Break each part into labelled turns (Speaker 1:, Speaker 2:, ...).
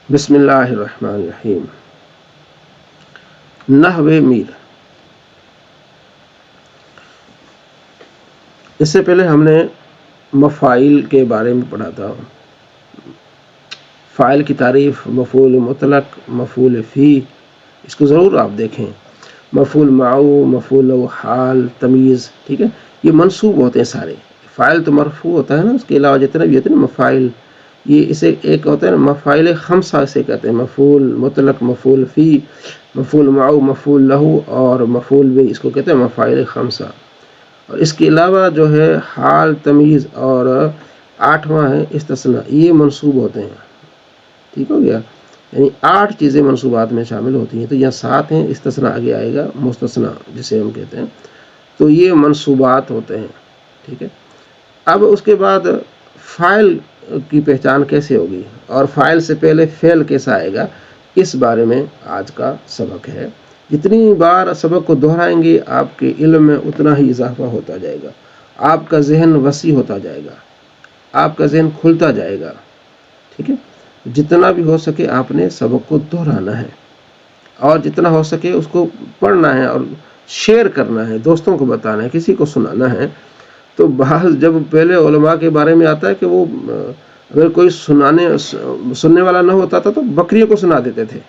Speaker 1: بسم اللہ الرحمن الرحیم۔ نحو میر۔ اس سے پہلے ہم نے مفاعل کے بارے میں پڑھا تھا۔ فاعل کی تعریف، مفعول مطلق، مفعول فی، اس کو ضرور آپ دیکھیں۔ مفعول معو، مفعول له، حال، تمیز، ٹھیک ہے، یہ منصوب ہوتے ہیں سارے۔ فاعل تو مرفوع ہوتا ہے نا، اس کے علاوہ جتنے بھی ہوتے ہیں نا مفاعل، یہ اسے ایک ہوتا ہے نا مفاعل خمسہ اسے کہتے ہیں، مفعول مطلق، مفعول فی، مفعول معو، مفعول له اور مفعول به، اس کو کہتے ہیں مفاعل خمسہ۔ اور اس کے علاوہ جو ہے حال، تمیز اور آٹھواں ہے استثناء، یہ منصوب ہوتے ہیں۔ ٹھیک ہو گیا، یعنی 8 چیزیں منصوبات میں شامل ہوتی ہیں، تو یہاں 7 ہیں، استثناء آگے آئے گا مستثنیٰ جسے ہم کہتے ہیں، تو یہ منصوبات ہوتے ہیں۔ ٹھیک ہے، اب اس کے بعد فاعل کی پہچان کیسے ہوگی اور فاعل سے پہلے فعل کیسا آئے گا، اس بارے میں آج کا سبق ہے۔ جتنی بار سبق کو دہرائیں گے آپ کے علم میں اتنا ہی اضافہ ہوتا جائے گا، آپ کا ذہن وسیع ہوتا جائے گا، آپ کا ذہن کھلتا جائے گا۔ ٹھیک ہے، جتنا بھی ہو سکے آپ نے سبق کو دہرانا ہے اور جتنا ہو سکے اس کو پڑھنا ہے اور شیئر کرنا ہے، دوستوں کو بتانا ہے، کسی کو سنانا ہے۔ تو بعض جب پہلے علماء کے بارے میں آتا ہے کہ وہ اگر کوئی سننے والا نہ ہوتا تھا تو بکریوں کو سنا دیتے تھے،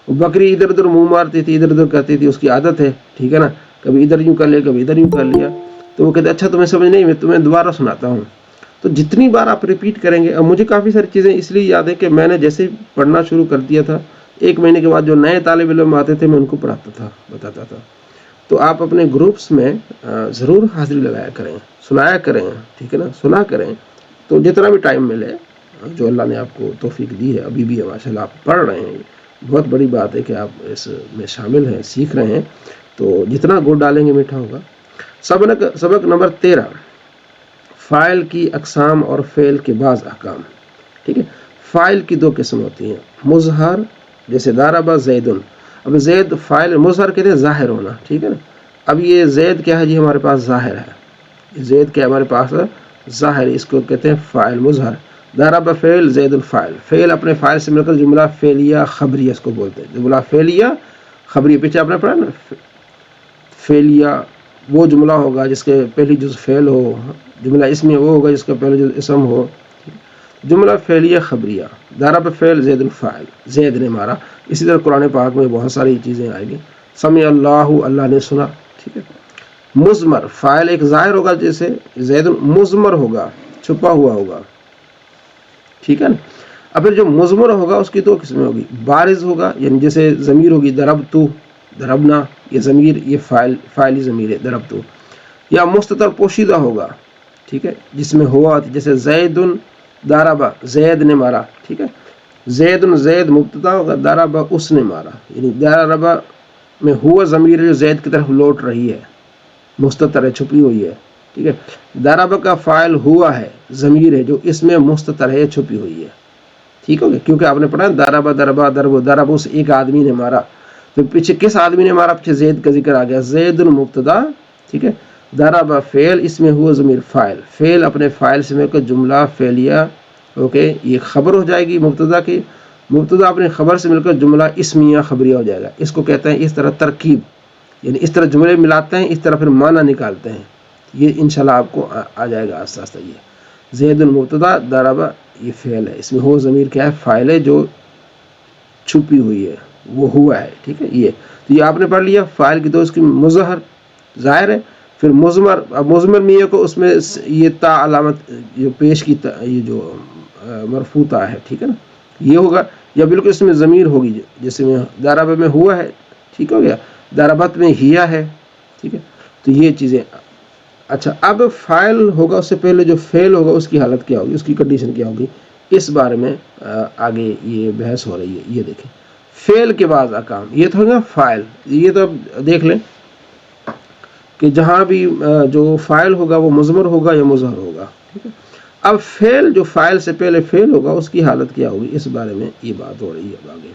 Speaker 1: وہ بکری ادھر ادھر منہ مارتی تھی، ادھر ادھر کرتی تھی، اس کی عادت ہے، ٹھیک ہے نا، کبھی ادھر یوں کر لیا، کبھی ادھر یوں کر لیا، تو وہ کہتے اچھا تمہیں سمجھ نہیں، میں تمہیں دوبارہ سناتا ہوں۔ تو جتنی بار آپ ریپیٹ کریں گے، اب مجھے کافی ساری چیزیں اس لیے یاد ہے کہ میں نے جیسے پڑھنا شروع کر دیا تھا، 1 مہینے کے بعد جو نئے طالب علم آتے تھے میں ان کو پڑھاتا تھا، بتاتا تھا۔ تو آپ اپنے گروپس میں ضرور حاضری لگایا کریں، سنایا کریں، ٹھیک ہے نا، سنا کریں، تو جتنا بھی ٹائم ملے، جو اللہ نے آپ کو توفیق دی ہے، ابھی بھی ماشاء اللہ آپ پڑھ رہے ہیں، بہت بڑی بات ہے کہ آپ اس میں شامل ہیں، سیکھ رہے ہیں، تو جتنا گڑ ڈالیں گے میٹھا ہوگا۔ سبق نمبر 13، فاعل کی اقسام اور فعل کے بعض احکام۔ ٹھیک ہے، فاعل کی 2 قسم ہوتی ہیں، مظہر، جیسے ضرب زید۔ اب زید فاعل، مظہر کہتے ہیں ظاہر ہونا، ٹھیک ہے نا۔ اب یہ زید کیا ہے جی، ہمارے پاس ظاہر ہے، زید کیا ہمارے پاس ظاہر ہے، اس کو کہتے ہیں فاعل مظہر۔ ضرب فعل، زید الفاعل، فعل اپنے فاعل سے مل کر جملہ فعلیہ خبریہ اس کو بولتے ہیں، جملہ فعلیہ خبریہ، پیچھے آپ نے پڑھا نا، فعلیہ وہ جملہ ہوگا جس کے پہلی جز فعل ہو، جملہ اسمی وہ ہوگا جس کا پہلی جز اسم ہو، جملہ فعلیہ خبریہ۔ ضرب فعل، زید الفاعل، زید نے مارا۔ اسی طرح قرآن پاک میں بہت ساری چیزیں آئیں گی، سمع اللہ، اللہ نے سنا، ٹھیک ہے۔ مضمر، فاعل ایک ظاہر ہوگا جیسے زید، مضمر ہوگا چھپا ہوا ہوگا، ٹھیک ہے نا۔ اب پھر جو مضمر ہوگا اس کی 2 قسمیں ہوگی، بارز ہوگا، یعنی جیسے ضمیر ہوگی ضربتو، ضربنا، یہ ضمیر، یہ فاعلی ضمیر ہے ضربتو، یا مستتر پوشیدہ ہوگا، ٹھیک ہے، جس میں ہوا، جیسے زید ضرب، زید نے مارا، ٹھیک ہے۔ زید، زید مبتدا ہوگا، ضرب اس نے مارا، یعنی ضرب میں ہوا ضمیر جو زید کی طرف لوٹ رہی ہے، مستتر ہے، چھپی ہوئی ہے، ٹھیک ہے۔ ضرب کا فاعل ہوا ہے، ضمیر ہے جو اس میں مستتر ہے، چھپی ہوئی ہے، ٹھیک ہو گیا، کیونکہ آپ نے پڑھا ضرب ضربا ضرب، ضرب اس ایک آدمی نے مارا، تو پیچھے کس آدمی نے مارا، پیچھے زید کا ذکر آ گیا، زید المبتدا، ٹھیک ہے۔ ضرب فعل، اس میں ہوا ضمیر فاعل، فعل اپنے فاعل سے مل کر جملہ فعلیہ، اوکے، یہ خبر ہو جائے گی مبتدا کی، مبتدا اپنے خبر سے مل کر جملہ اسمیہ خبریہ ہو جائے گا۔ اس کو کہتے ہیں اس طرح ترکیب، یعنی اس طرح جملے ملاتے ہیں، اس طرح پھر معنی نکالتے ہیں، یہ انشاءاللہ آپ کو آ جائے گا آہستہ آہستہ۔ یہ زید المبتدا، ضرب یہ فعل ہے، اس میں ہو ضمیر کیا ہے، فاعل ہے جو چھپی ہوئی ہے، وہ ہوا ہے، ٹھیک ہے۔ یہ تو یہ آپ نے پڑھ لیا فاعل کی 2، اس کی مظہر ظاہر ہے، پھر مضمر، اب مضمر میں یہ کو اس میں یہ تا علامت جو پیش کی یہ جو مرفوع تا ہے، ٹھیک ہے نا، یہ ہوگا، یا بالکل اس میں ضمیر ہوگی جیسے میں ضرب میں ہوا ہے، ٹھیک ہو گیا، ضربت میں ہیا ہے، ٹھیک ہے۔ تو یہ چیزیں، اچھا اب فاعل ہوگا، اس سے پہلے جو فعل ہوگا اس کی حالت کیا ہوگی، اس کی کنڈیشن کیا ہوگی، اس بارے میں آگے یہ بحث ہو رہی ہے۔ یہ دیکھیں فعل کے بعض احکام، یہ تو ہوگا فاعل، یہ تو اب دیکھ لیں کہ جہاں بھی جو فاعل ہوگا وہ مضمر ہوگا یا مظہر ہوگا، ٹھیک ہے۔ اب فعل جو فاعل سے پہلے فعل ہوگا اس کی حالت کیا ہوگی، اس بارے میں یہ بات ہو رہی ہے اب آگے۔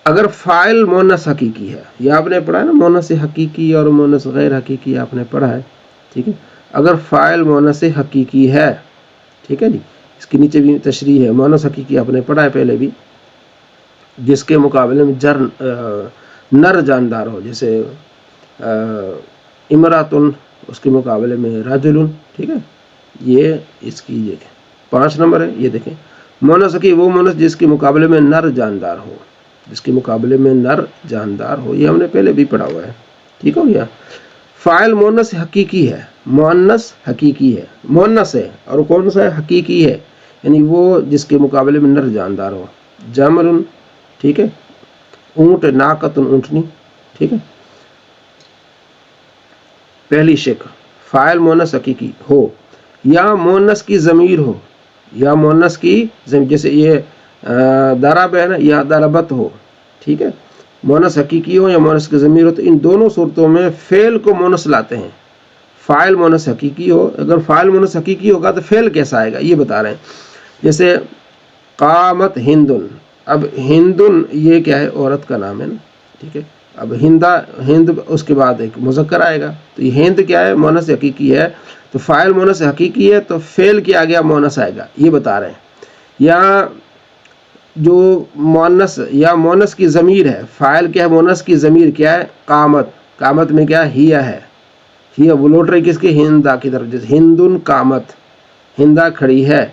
Speaker 1: اگر فاعل مؤنث حقیقی ہے، یہ آپ نے پڑھا ہے نا، مؤنث حقیقی اور مؤنث غیر حقیقی آپ نے پڑھا ہے، ٹھیک ہے۔ اگر فاعل مؤنث حقیقی ہے، ٹھیک ہے جی، اس کے نیچے بھی تشریح ہے، مؤنث حقیقی آپ نے پڑھا ہے پہلے بھی، جس کے مقابلے میں نر جاندار ہو، جیسے امراتن اس کے مقابلے میں رجل، ٹھیک ہے، یہ اس کی دیکھیں 5 نمبر ہے. یہ دیکھیں مونس حقیقی وہ مونس جس کے مقابلے میں نر جاندار ہو، جس کے مقابلے میں نر جاندار ہو، یہ ہم نے پہلے بھی پڑھا ہوا ہے. ٹھیک ہو گیا. فاعل مونس حقیقی ہے، مونس حقیقی ہے، مونس ہے، اور کون سا ہے؟ حقیقی ہے، یعنی وہ جس کے مقابلے میں نر جاندار ہو. جمل، ٹھیک ہے، اونٹ، ناقتن اونٹنی، ٹھیک ہے. پہلی شکل فاعل مونس حقیقی ہو یا مونس کی ضمیر ہو، یا مونس کی ضمیر، جیسے یہ ضرب ہے نا، یا ضربت ہو، ٹھیک ہے. مونس حقیقی ہو یا مونس کی ضمیر ہو، تو ان دونوں صورتوں میں فعل کو مونس لاتے ہیں. فاعل مونس حقیقی ہو، اگر فاعل مونس حقیقی ہوگا تو فعل کیسا آئے گا یہ بتا رہے ہیں. جیسے قامت ہندن، اب ہندن یہ کیا ہے؟ عورت کا نام ہے نا، ٹھیک ہے. اب ہند اس کے بعد ایک مذکر آئے گا، تو یہ ہند کیا ہے؟ مونس حقیقی ہے. تو فاعل مونس حقیقی ہے تو فعل کے آگے مونس آئے گا، یہ بتا رہے ہیں. یا جو مونس یا مونس کی ضمیر ہے، فاعل کیا ہے؟ مونس کی ضمیر کیا ہے؟ قامت. قامت میں کیا ہیا ہے؟ ہیا وہ لوٹ رہی کس کے؟ ہندا کی طرف. جیسے ہندن قامت، ہندا کھڑی ہے.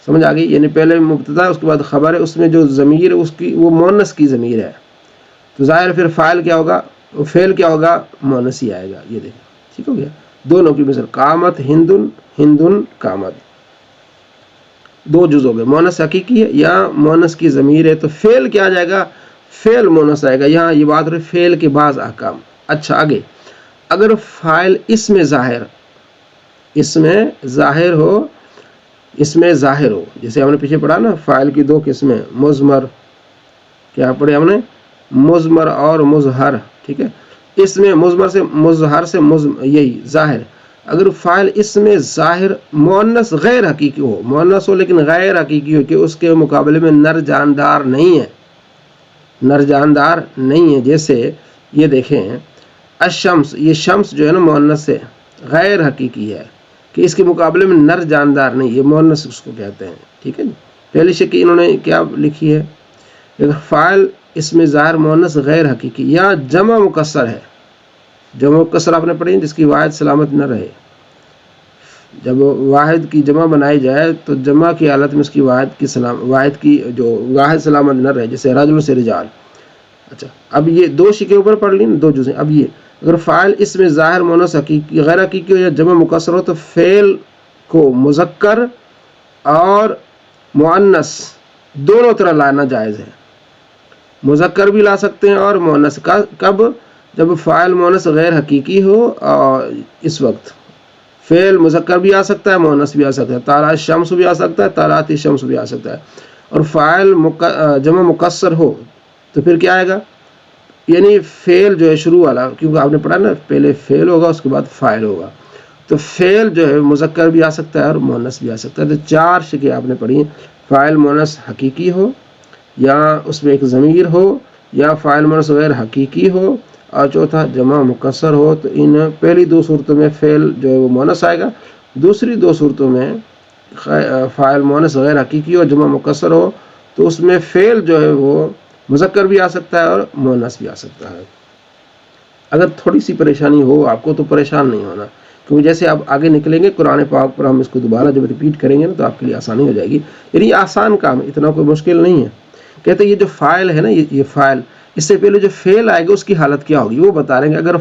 Speaker 1: سمجھ آ گئی؟ یعنی پہلے مبتدا اس کے بعد خبر ہے، اس میں جو ضمیر ہے اس کی وہ مونس کی ضمیر ہے، تو ظاہر پھر فاعل کیا ہوگا؟ فعل کیا ہوگا؟ مونس ہی آئے گا. یہ دیکھیں ٹھیک ہو گیا. دونوں کی مثال قامت ہندن، ہندن قامت، دو جز ہو گئے. مونس حقیقی ہے یا مونس کی ضمیر ہے تو فعل کیا آ جائے گا؟ فعل مونس آئے گا. یہاں یہ بات رہی فعل کے بعض احکام. اچھا آگے، اگر فاعل اس میں ظاہر ہو، اس میں ظاہر ہو، جیسے ہم نے پیچھے پڑھا نا فاعل کی 2 قسمیں، مضمر، کیا پڑھے ہم نے؟ مضمر اور مظہر، ٹھیک ہے. اس میں مضمر سے مظہر سے یہی ظاہر. اگر فاعل اس میں ظاہر مؤنث غیر حقیقی ہو، مؤنث ہو لیکن غیر حقیقی ہو، کہ اس کے مقابلے میں نر جاندار نہیں ہے، نر جاندار نہیں ہے. جیسے یہ دیکھیں الشمس، یہ شمس جو ہے نا مؤنث ہے، غیر حقیقی ہے، کہ اس کے مقابلے میں نر جاندار نہیں، یہ مؤنث اس کو کہتے ہیں. ٹھیک ہے جی. پہلی شکل انہوں نے کیا لکھی ہے؟ اگر فاعل اس میں ظاہر مؤنث غیر حقیقی یا جمع مکسر ہے. جمع مکسر آپ نے پڑھی، جس کی واحد سلامت نہ رہے. جب واحد کی جمع بنائی جائے تو جمع کی حالت میں اس کی واحد کی جو واحد سلامت نہ رہے، جیسے رجل سے رجال. اچھا اب یہ 2 شکیں اوپر پڑھ لی نا، 2 جزیں. اب یہ اگر فاعل اس میں ظاہر مؤنث حقیقی غیر حقیقی ہو یا جمع مکسر ہو تو فعل کو مذکر اور مؤنث دونوں طرح لانا جائز ہے. مذکر بھی لا سکتے ہیں اور مؤنث. کب؟ جب فاعل مؤنث غیر حقیقی ہو، اور اس وقت فعل مذکر بھی آ سکتا ہے، مؤنث بھی آ سکتا ہے. طالع الشمس بھی آ سکتا ہے، طلعت الشمس بھی آ سکتا ہے. اور فاعل جمع مکسر ہو تو پھر کیا آئے گا؟ یعنی فعل جو ہے شروع والا، کیونکہ آپ نے پڑھا نا پہلے فعل ہوگا اس کے بعد فاعل ہوگا، تو فعل جو ہے مذکر بھی آ سکتا ہے اور مؤنث بھی آ سکتا ہے. تو 4 شکیں آپ نے پڑھی ہیں. فاعل مؤنث حقیقی ہو، یا اس میں ایک ضمیر ہو، یا فاعل مؤنث غیر حقیقی ہو، اور چوتھا جمع مکسر ہو. تو ان پہلی 2 صورتوں میں فعل جو ہے وہ مؤنث آئے گا. دوسری 2 صورتوں میں فاعل مؤنث غیر حقیقی ہو، جمع مکسر ہو، تو اس میں فعل جو ہے وہ مذکر بھی آ سکتا ہے اور مؤنث بھی آ سکتا ہے. اگر تھوڑی سی پریشانی ہو آپ کو تو پریشان نہیں ہونا، کیونکہ جیسے آپ آگے نکلیں گے قرآن پاک پر ہم اس کو دوبارہ جب ریپیٹ کریں گے نا تو آپ کے لیے آسانی ہو جائے گی. یعنی یہ آسان کام ہے، اتنا کوئی مشکل نہیں ہے. کہتے ہیں یہ جو فاعل ہے نا، یہ فاعل، اس سے پہلے جو فعل آئے گا اس کی حالت کیا ہوگی وہ بتا رہے ہیں. اگر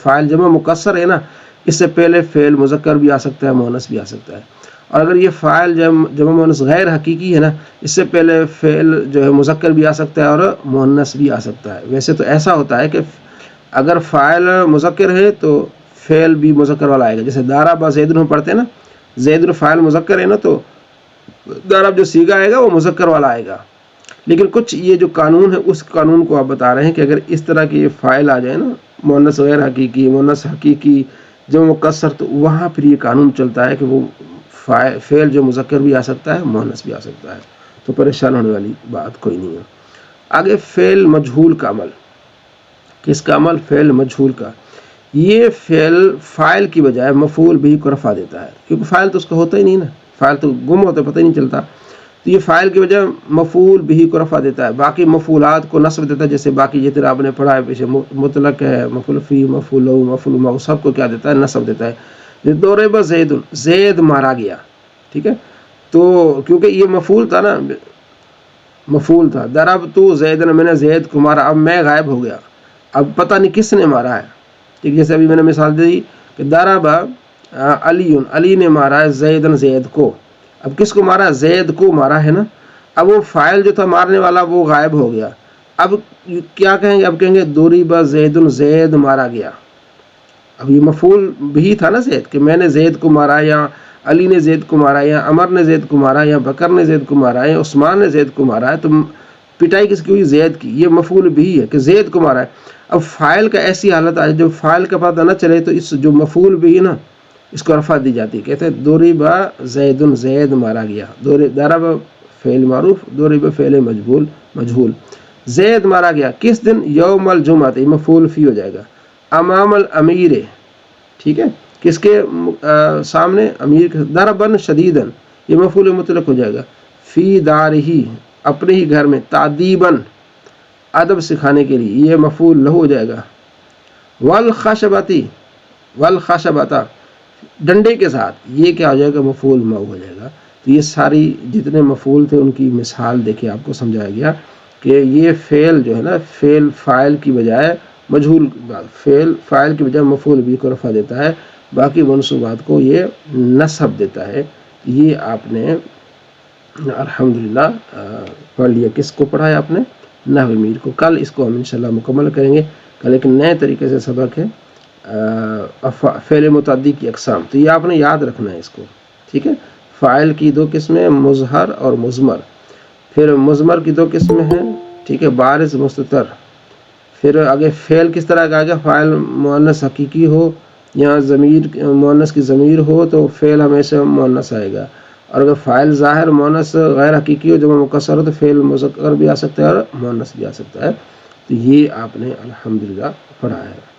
Speaker 1: فاعل جمع مکسر ہے نا، اس سے پہلے فعل مذکر بھی آ سکتا ہے، مؤنث بھی آ سکتا ہے. اور اگر یہ فاعل جمع مؤنث غیر حقیقی ہے نا، اس سے پہلے فعل جو ہے مذکر بھی آ سکتا ہے اور مؤنث بھی آ سکتا ہے. ویسے تو ایسا ہوتا ہے کہ اگر فاعل مذکر ہے تو فعل بھی مذکر والا آئے گا. جیسے ضرب زید ہم پڑھتے ہیں نا، زید فاعل مذکر ہے نا، تو ضرب جو صیغہ آئے گا وہ مذکر والا آئے گا. لیکن کچھ یہ جو قانون ہے اس قانون کو آپ بتا رہے ہیں کہ اگر اس طرح کے یہ فاعل آ جائے نا، مؤنث غیر حقیقی، مؤنث حقیقی، جو مکسر، تو وہاں پھر یہ قانون چلتا ہے کہ وہ فعل جو مذکر بھی آ سکتا ہے، مؤنث بھی آ سکتا ہے. تو پریشان ہونے والی بات کوئی نہیں ہے. آگے فعل مجہول کا عمل. کس کا عمل؟ فعل مجہول کا. یہ فعل فاعل کی بجائے مفعول بھی کو رفع دیتا ہے، کیونکہ فاعل تو اس کا ہوتا ہی نہیں نا، فاعل تو گم ہوتا ہے، پتہ ہی نہیں چلتا. تو یہ فاعل کی وجہ مفعول بھی کو رفع دیتا ہے، باقی مفعولات کو نصب دیتا ہے، جیسے باقی جتنے آپ نے پڑھا ہے پیچھے مطلق ہے، مفعول فی، مفعول لہ، مفعول معہ، سب کو کیا دیتا ہے؟ نصب دیتا ہے۔ ضرب زید، زید مارا گیا، ٹھیک ہے، تو کیونکہ یہ مفعول تھا نا، مفعول تھا، ضربت زیدن، میں نے زید کو مارا، اب میں غائب ہو گیا، اب پتہ نہیں کس نے مارا ہے، ٹھیک، جیسے ابھی میں نے مثال دی کہ ضرب علی، علی نے مارا ہے زیدن، زید کو، اب کس کو مارا ہے؟ زید کو مارا ہے نا، اب وہ فاعل جو تھا مارنے والا وہ غائب ہو گیا، اب کیا کہیں گے؟ اب کہیں گے ضرب زیدن، زید مارا گیا، اب یہ مفعول بھی تھا نا زید، کہ میں نے زید کو مارا، یا علی نے زید کو مارا، یا عمر نے زید کو مارا، یا بکر نے زید کو مارا، یا عثمان نے زید کو مارا ہے، تو پٹائی کس کی ہوئی؟ زید کی، یہ مفعول بھی ہے کہ زید کو مارا ہے۔ اب فاعل کا ایسی حالت آئے جو فاعل کا پتہ نہ چلے تو اس جو مفعول بھی ہے نا اس کو رفع دی جاتی ہے، کہتے ہیں ضرب زیدن، زید مارا گیا، ضرب فعل معروف، ضرب فعل مجہول، زید مارا گیا کس دن؟ یوم الجمعہ، یہ مفعول فی ہو جائے گا، امام الامیر، ٹھیک ہے، کس کے سامنے؟ امیر کے، ضربا شدیدن، یہ مفعول مطلق ہو جائے گا، فی دارہ، اپنے ہی گھر میں، تعدیباً، ادب سکھانے کے لیے، یہ مفعول لہ ہو جائے گا، والخشبتی، والخشبتا، ڈنڈے کے ساتھ، یہ کیا ہو جائے گا؟ مفعول معہ ہو جائے گا۔ تو یہ ساری جتنے مفعول تھے ان کی مثال دیکھیں، آپ کو سمجھایا گیا کہ یہ فعل جو ہے نا، فعل فاعل کی بجائے مجہول، فعل فاعل کی بجائے مفعول بھی کو رفع دیتا ہے، باقی منصوبات کو یہ نصب دیتا ہے۔ یہ آپ نے الحمدللہ پڑھ لیا۔ کس کو پڑھا ہے آپ نے؟ نحو میر کو۔ کل اس کو ہم انشاءاللہ مکمل کریں گے، کل ایک نئے طریقے سے سبق ہے فعل متعدی کی اقسام، تو یہ آپ نے یاد رکھنا ہے اس کو، ٹھیک ہے۔ فاعل کی دو قسمیں، مظہر اور مضمر، پھر مضمر کی دو قسمیں ہیں، ٹھیک ہے، بارز مستتر، پھر آگے فعل کس طرح کا آگے، فاعل مؤنث حقیقی ہو یا ضمیر مؤنث کی ضمیر ہو تو فعل ہمیشہ مؤنث آئے گا، اور اگر فاعل ظاہر مؤنث غیر حقیقی ہو، جمع مکسر ہو، تو فعل مذکر بھی آ سکتا ہے اور مؤنث بھی آ سکتا ہے۔ تو یہ آپ نے الحمدللہ پڑھا ہے۔